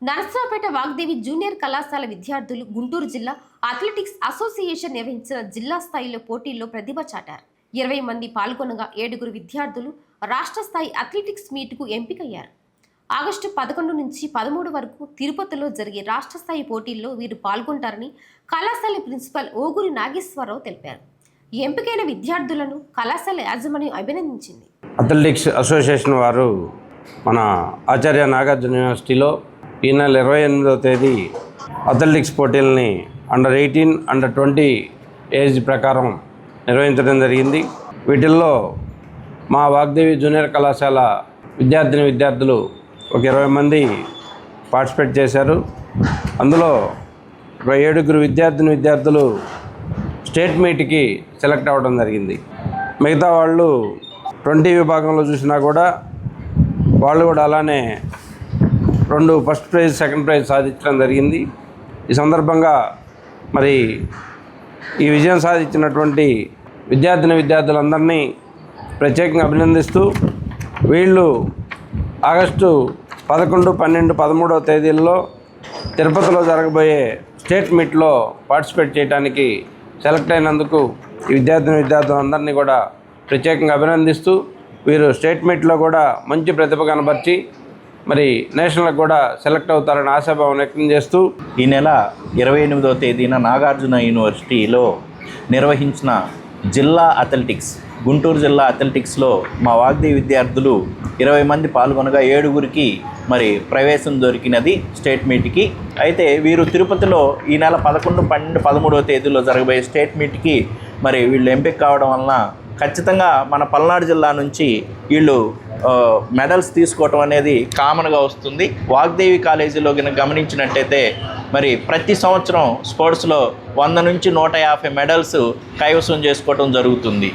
Narasaraopet Vagdevi junior కళాశాల విద్యార్థులు గుంటూరు జిల్లా అథ్లెటిక్స్ అసోసియేషన్ నిర్వహించిన జిల్లా స్థాయిలో పోటీల్లో ప్రతిభ చాటారు. 20 మంది పాల్గొనగా 7 విద్యార్థులు రాష్ట్ర స్థాయి అథ్లెటిక్స్ మీట్కు ఎంపికయ్యారు. ఆగస్టు 11 నుంచి 13 వరకు తిరుపతిలో జరిగే రాష్ట్ర స్థాయి పోటీల్లో వీరు పాల్గొంటారని కళాశాల ప్రిన్సిపల్ ఓగురి నాగేశ్వరరావు తెలిపారు. ఎంపికైన విద్యార్థులను కళాశాల యాజమాన్యం అభినందించింది. అథ్లెటిక్స్ అసోసియేషన్ వారు మన ఆచార్య నాగార్జున యూనివర్సిటీలో ఈ నెల 28వ తేదీ అథ్లెటిక్స్ పోటీలని అండర్ 18, అండర్ 20 ఏజ్ ప్రకారం నిర్వహించడం జరిగింది. వీటిల్లో మా వాగ్దేవి జూనియర్ కళాశాల విద్యార్థులు ఒక 20 మంది పార్టిసిపేట్ చేశారు. అందులో ఒక 7 విద్యార్థులు స్టేట్ మీట్కి సెలెక్ట్ అవ్వడం జరిగింది. మిగతా వాళ్ళు 20 విభాగంలో చూసినా కూడా వాళ్ళు కూడా అలానే 2 ఫస్ట్ ప్రైజ్, సెకండ్ ప్రైజ్ సాధించడం జరిగింది. ఈ సందర్భంగా మరి ఈ విజయం సాధించినటువంటి విద్యార్థులందరినీ ప్రత్యేకంగా అభినందిస్తూ వీళ్ళు ఆగస్టు 11, 12, 13వ తేదీల్లో తిరుపతిలో జరగబోయే స్టేట్ మీట్లో పార్టిసిపేట్ చేయడానికి సెలెక్ట్ అయినందుకు ఈ విద్యార్థులందరినీ కూడా ప్రత్యేకంగా అభినందిస్తూ వీరు స్టేట్ మీట్లో కూడా మంచి ప్రతిభ కనబర్చి మరి నేషనల్కి కూడా సెలెక్ట్ అవుతారని ఆశాభావం వ్యక్తం చేస్తూ ఈ నెల 28వ తేదీన నాగార్జున యూనివర్సిటీలో నిర్వహించిన గుంటూరు జిల్లా అథ్లెటిక్స్లో మా వాగ్దేవి విద్యార్థులు 20 మంది పాల్గొనగా 7 మరి ప్రవేశం దొరికినది స్టేట్ మీట్కి. అయితే వీరు తిరుపతిలో ఈ నెల 11, 12, 13వ తేదీలో జరగబోయే స్టేట్ మీట్కి మరి వీళ్ళు ఎంపిక కావడం వలన ఖచ్చితంగా మన పల్నాడు జిల్లా నుంచి వీళ్ళు మెడల్స్ తీసుకోవటం అనేది కామన్గా వస్తుంది. వాగ్దేవి కాలేజీలో గమనించినట్టయితే మరి ప్రతి సంవత్సరం స్పోర్ట్స్లో 100 నుంచి 150 మెడల్స్ కైవసం చేసుకోవటం జరుగుతుంది.